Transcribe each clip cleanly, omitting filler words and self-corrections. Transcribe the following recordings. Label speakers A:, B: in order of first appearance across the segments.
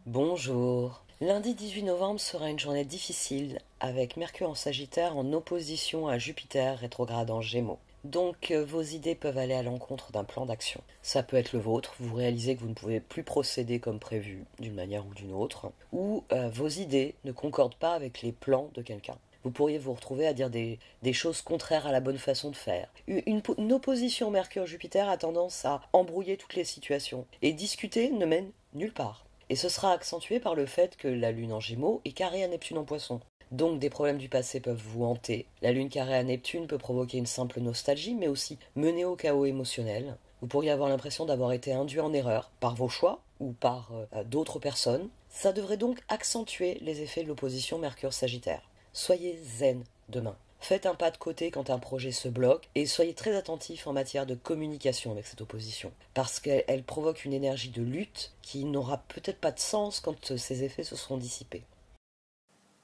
A: Bonjour. Lundi 18 novembre sera une journée difficile avec Mercure en Sagittaire en opposition à Jupiter rétrograde en Gémeaux. Donc vos idées peuvent aller à l'encontre d'un plan d'action. Ça peut être le vôtre, vous réalisez que vous ne pouvez plus procéder comme prévu d'une manière ou d'une autre, ou vos idées ne concordent pas avec les plans de quelqu'un. Vous pourriez vous retrouver à dire des choses contraires à la bonne façon de faire. Une opposition Mercure-Jupiter a tendance à embrouiller toutes les situations, et discuter ne mène nulle part. Et ce sera accentué par le fait que la Lune en Gémeaux est carrée à Neptune en Poisson. Donc des problèmes du passé peuvent vous hanter. La Lune carrée à Neptune peut provoquer une simple nostalgie, mais aussi mener au chaos émotionnel. Vous pourriez avoir l'impression d'avoir été induit en erreur par vos choix ou par d'autres personnes. Ça devrait donc accentuer les effets de l'opposition Mercure-Sagittaire. Soyez zen demain. Faites un pas de côté quand un projet se bloque et soyez très attentif en matière de communication avec cette opposition. Parce qu'elle provoque une énergie de lutte qui n'aura peut-être pas de sens quand ses effets se seront dissipés.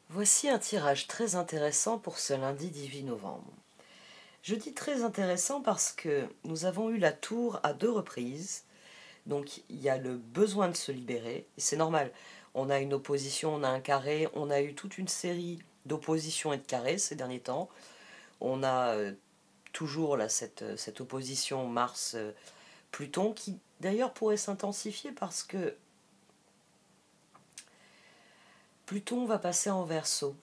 A: Voici un tirage très intéressant pour ce lundi 18 novembre. Je dis très intéressant parce que nous avons eu la tour à 2 reprises, donc il y a le besoin de se libérer, et c'est normal. On a une opposition, on a un carré, on a eu toute une série d'oppositions et de carrés ces derniers temps. On a toujours là, cette opposition Mars-Pluton qui d'ailleurs pourrait s'intensifier parce que Pluton va passer en Verseau.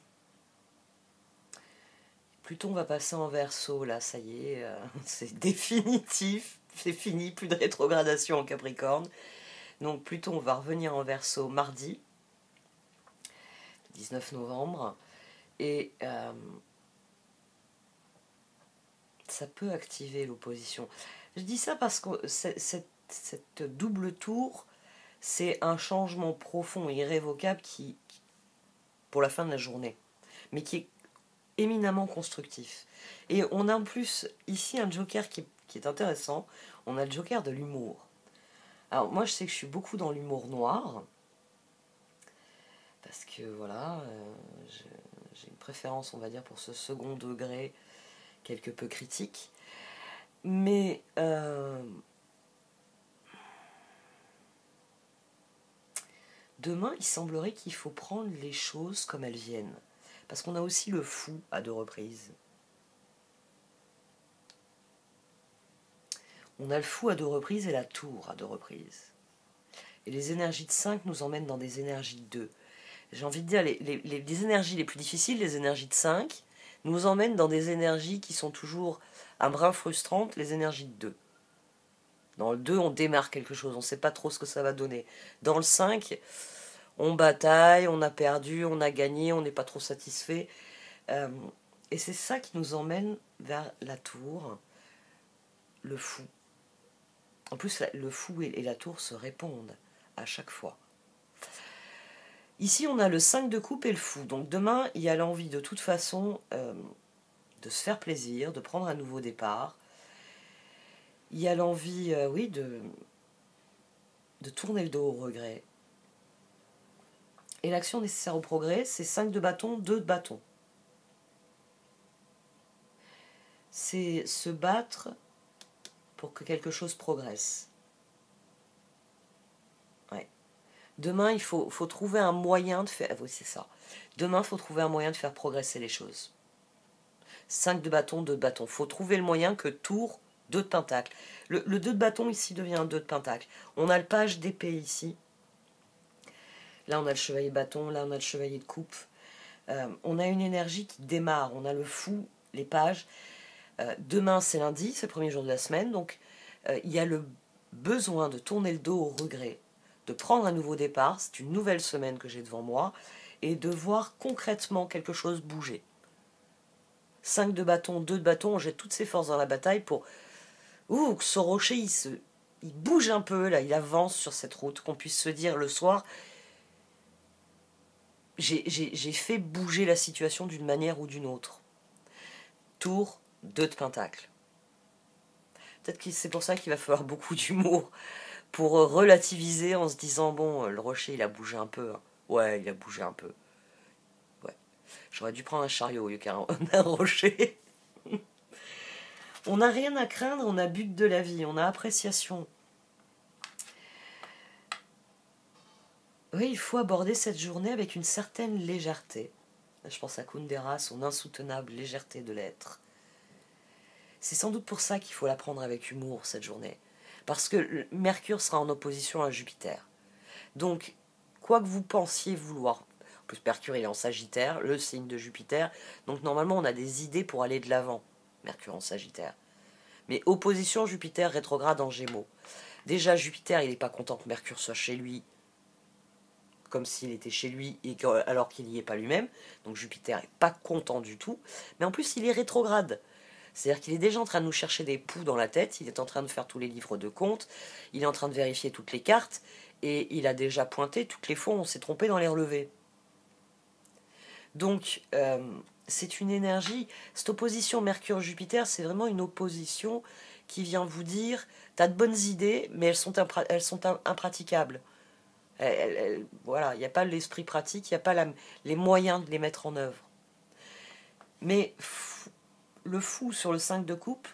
A: Pluton va passer en Verseau, là, ça y est, c'est définitif, c'est fini, plus de rétrogradation en Capricorne. Donc Pluton va revenir en Verseau mardi, 19 novembre, et ça peut activer l'opposition. Je dis ça parce que cette double tour, c'est un changement profond et irrévocable pour la fin de la journée, mais qui est éminemment constructif. Et on a en plus ici un joker qui est intéressant, on a le joker de l'humour. Alors moi je sais que je suis beaucoup dans l'humour noir, parce que voilà, j'ai une préférence on va dire pour ce second degré quelque peu critique, mais demain il semblerait qu'il faut prendre les choses comme elles viennent, parce qu'on a aussi le fou à 2 reprises. On a le fou à 2 reprises et la tour à 2 reprises. Et les énergies de 5 nous emmènent dans des énergies de 2. J'ai envie de dire, les énergies les plus difficiles, les énergies de 5, nous emmènent dans des énergies qui sont toujours un brin frustrantes, les énergies de 2. Dans le 2, on démarre quelque chose, on ne sait pas trop ce que ça va donner. Dans le 5, on bataille, on a perdu, on a gagné, on n'est pas trop satisfait. Et c'est ça qui nous emmène vers la tour, le fou. En plus, le fou et la tour se répondent à chaque fois. Ici, on a le 5 de coupe et le fou. Donc demain, il y a l'envie de toute façon de se faire plaisir, de prendre un nouveau départ. Il y a l'envie, oui, de tourner le dos au regret. Et l'action nécessaire au progrès, c'est 5 de bâton, 2 de bâton. C'est se battre pour que quelque chose progresse. Ouais. Demain, il faut trouver un moyen de faire... Oui, c'est ça. Demain, il faut trouver un moyen de faire progresser les choses. 5 de bâton, 2 de bâton. Il faut trouver le moyen que tour, 2 de pentacle. Le 2 de bâton ici devient un 2 de pentacle. On a le page d'épée ici. Là, on a le chevalier de bâton. Là, on a le chevalier de coupe. On a une énergie qui démarre. On a le fou, les pages. Demain, c'est lundi, c'est le premier jour de la semaine. Donc, il y a le besoin de tourner le dos au regret, de prendre un nouveau départ. C'est une nouvelle semaine que j'ai devant moi. Et de voir concrètement quelque chose bouger. 5 de bâton, 2 de bâton, on jette toutes ses forces dans la bataille pour... Ouh, que ce rocher, il bouge un peu, là, il avance sur cette route, qu'on puisse se dire le soir, j'ai fait bouger la situation d'une manière ou d'une autre. Tour, 2 de pentacle. Peut-être que c'est pour ça qu'il va falloir beaucoup d'humour, pour relativiser en se disant, bon, le rocher, il a bougé un peu. Hein. Ouais, il a bougé un peu. Ouais. J'aurais dû prendre un chariot au lieu qu'un rocher. On n'a rien à craindre, on a but de la vie, on a appréciation. Oui, il faut aborder cette journée avec une certaine légèreté. Je pense à Kundera, son insoutenable légèreté de l'être. C'est sans doute pour ça qu'il faut la prendre avec humour, cette journée. Parce que Mercure sera en opposition à Jupiter. Donc, quoi que vous pensiez vouloir, en plus Mercure il est en Sagittaire, le signe de Jupiter, donc normalement on a des idées pour aller de l'avant, Mercure en Sagittaire. Mais opposition Jupiter rétrograde en Gémeaux. Déjà Jupiter il n'est pas content que Mercure soit chez lui, comme s'il était chez lui, alors qu'il n'y est pas lui-même, donc Jupiter n'est pas content du tout, mais en plus il est rétrograde. C'est-à-dire qu'il est déjà en train de nous chercher des poux dans la tête, il est en train de faire tous les livres de comptes, il est en train de vérifier toutes les cartes, et il a déjà pointé toutes les fois où on s'est trompé dans les relevés. Donc, c'est une énergie, cette opposition Mercure-Jupiter, c'est vraiment une opposition qui vient vous dire, t'as de bonnes idées, mais elles sont impraticables. Voilà, il n'y a pas l'esprit pratique, il n'y a pas les moyens de les mettre en œuvre. Mais le fou sur le 5 de coupe,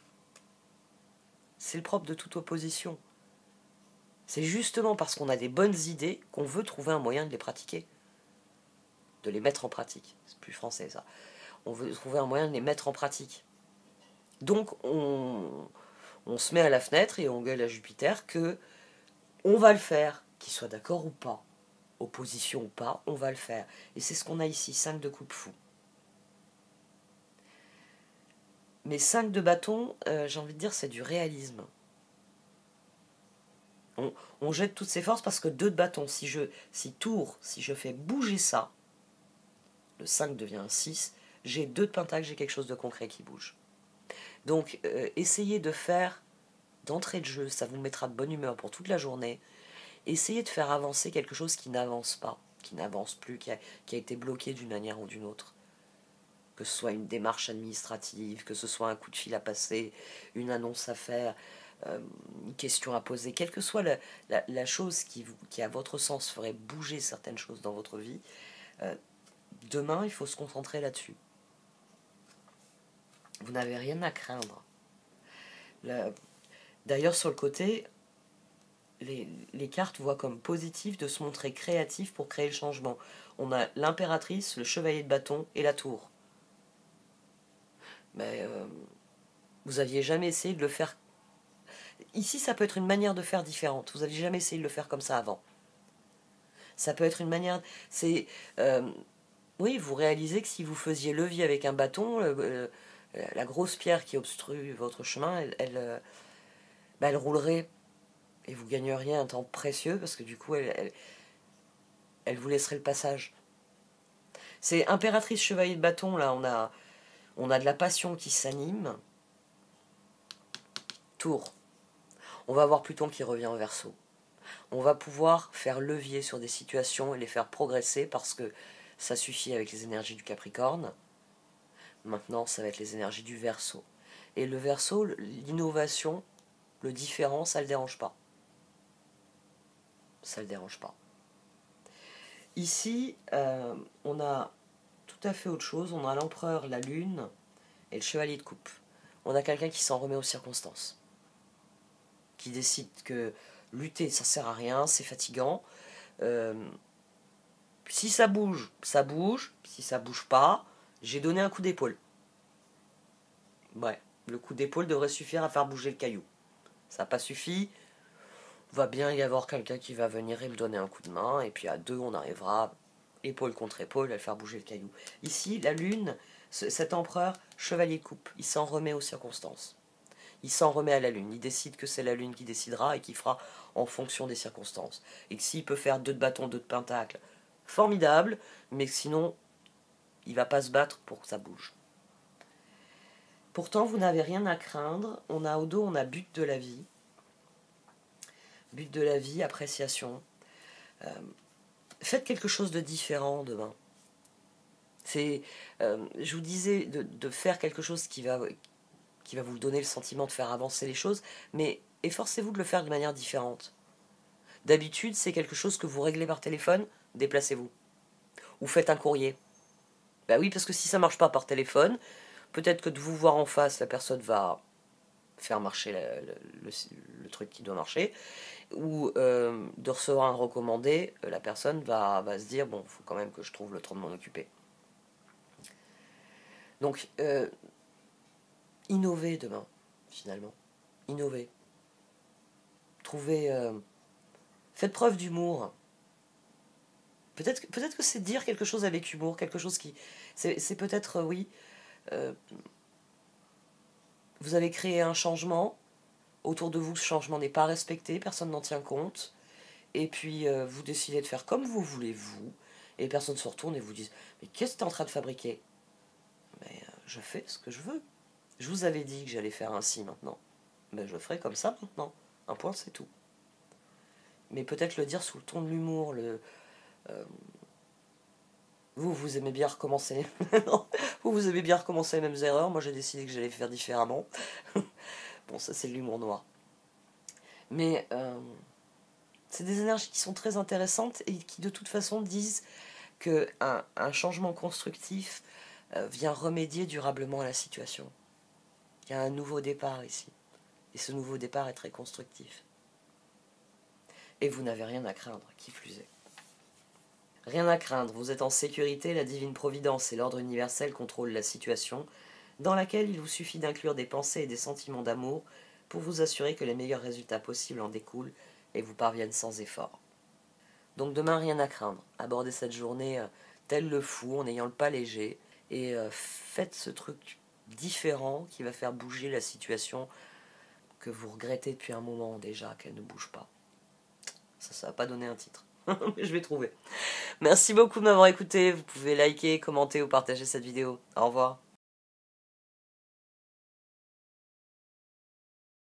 A: c'est le propre de toute opposition. C'est justement parce qu'on a des bonnes idées qu'on veut trouver un moyen de les pratiquer, de les mettre en pratique. C'est plus français ça. On veut trouver un moyen de les mettre en pratique. Donc on se met à la fenêtre et on gueule à Jupiter que on va le faire, qu'il soit d'accord ou pas, opposition ou pas, on va le faire. Et c'est ce qu'on a ici, 5 de coupe fou. Mais 5 de bâton, j'ai envie de dire, c'est du réalisme. On jette toutes ses forces parce que 2 de bâton, si je fais bouger ça, le 5 devient un 6, j'ai 2 de pentacle, j'ai quelque chose de concret qui bouge. Donc, essayez de faire d'entrée de jeu, ça vous mettra de bonne humeur pour toute la journée. Essayez de faire avancer quelque chose qui n'avance pas, qui n'avance plus, qui a été bloqué d'une manière ou d'une autre. Que ce soit une démarche administrative, que ce soit un coup de fil à passer, une annonce à faire, une question à poser, quelle que soit la chose qui, à votre sens, ferait bouger certaines choses dans votre vie, demain, il faut se concentrer là-dessus. Vous n'avez rien à craindre. D'ailleurs, sur le côté, les cartes voient comme positif de se montrer créatif pour créer le changement. On a l'impératrice, le chevalier de bâton et la tour. Mais vous aviez jamais essayé de le faire. Ici, ça peut être une manière de faire différente. Vous n'aviez jamais essayé de le faire comme ça avant. Ça peut être une manière. Oui, vous réalisez que si vous faisiez levier avec un bâton, la grosse pierre qui obstrue votre chemin, elle roulerait et vous gagneriez un temps précieux parce que du coup, elle vous laisserait le passage. C'est impératrice chevalier de bâton, là, on a de la passion qui s'anime. Tour. On va avoir Pluton qui revient en Verseau. On va pouvoir faire levier sur des situations et les faire progresser parce que ça suffit avec les énergies du Capricorne. Maintenant, ça va être les énergies du Verseau. Et le Verseau, l'innovation, le différent, ça ne le dérange pas. Ça ne le dérange pas. Ici, on a tout à fait autre chose. On a l'empereur, la lune et le chevalier de coupe. On a quelqu'un qui s'en remet aux circonstances. Qui décide que lutter, ça sert à rien, c'est fatigant. Si ça bouge, ça bouge. Si ça bouge pas, j'ai donné un coup d'épaule. Ouais, le coup d'épaule devrait suffire à faire bouger le caillou. Ça n'a pas suffi. Va bien y avoir quelqu'un qui va venir et me donner un coup de main. Et puis à 2, on arrivera épaule contre épaule à faire bouger le caillou. Ici, la lune, cet empereur, chevalier de coupe, il s'en remet aux circonstances. Il s'en remet à la lune. Il décide que c'est la lune qui décidera et qui fera en fonction des circonstances. Et que s'il peut faire 2 de bâton, 2 de pentacle, formidable, mais sinon, il va pas se battre pour que ça bouge. Pourtant, vous n'avez rien à craindre. On a au dos, on a but de la vie. But de la vie, appréciation. Faites quelque chose de différent demain. Je vous disais de faire quelque chose qui va vous donner le sentiment de faire avancer les choses, mais efforcez-vous de le faire de manière différente. D'habitude, c'est quelque chose que vous réglez par téléphone, déplacez-vous. Ou faites un courrier. Bah oui, parce que si ça marche pas par téléphone, peut-être que de vous voir en face, la personne va faire marcher le truc qui doit marcher, ou de recevoir un recommandé, la personne va se dire, bon, il faut quand même que je trouve le temps de m'en occuper. Donc, innover demain, finalement. Innover. Trouvez... faites preuve d'humour. Peut-être que c'est dire quelque chose avec humour, quelque chose qui... C'est peut-être, oui... vous avez créé un changement. Autour de vous, ce changement n'est pas respecté, personne n'en tient compte. Et puis, vous décidez de faire comme vous voulez, vous. Et personne se retourne et vous dit, mais qu'est-ce que tu es en train de fabriquer? Mais je fais ce que je veux. Je vous avais dit que j'allais faire ainsi maintenant. Mais je le ferai comme ça maintenant. Un point, c'est tout. Mais peut-être le dire sous le ton de l'humour. Vous aimez bien recommencer. vous aimez bien recommencer les mêmes erreurs. Moi, j'ai décidé que j'allais faire différemment. Bon, ça, c'est de l'humour noir. Mais c'est des énergies qui sont très intéressantes et qui, de toute façon, disent qu'un changement constructif vient remédier durablement à la situation. Il y a un nouveau départ ici. Et ce nouveau départ est très constructif. Et vous n'avez rien à craindre, qui plus est. Rien à craindre, vous êtes en sécurité, la divine providence et l'ordre universel contrôlent la situation, dans laquelle il vous suffit d'inclure des pensées et des sentiments d'amour pour vous assurer que les meilleurs résultats possibles en découlent et vous parviennent sans effort. Donc demain, rien à craindre. Abordez cette journée tel le fou, en ayant le pas léger, et faites ce truc différent qui va faire bouger la situation que vous regrettez depuis un moment déjà, qu'elle ne bouge pas. Ça va pas donner un titre. Mais je vais trouver. Merci beaucoup de m'avoir écouté. Vous pouvez liker, commenter ou partager cette vidéo. Au revoir.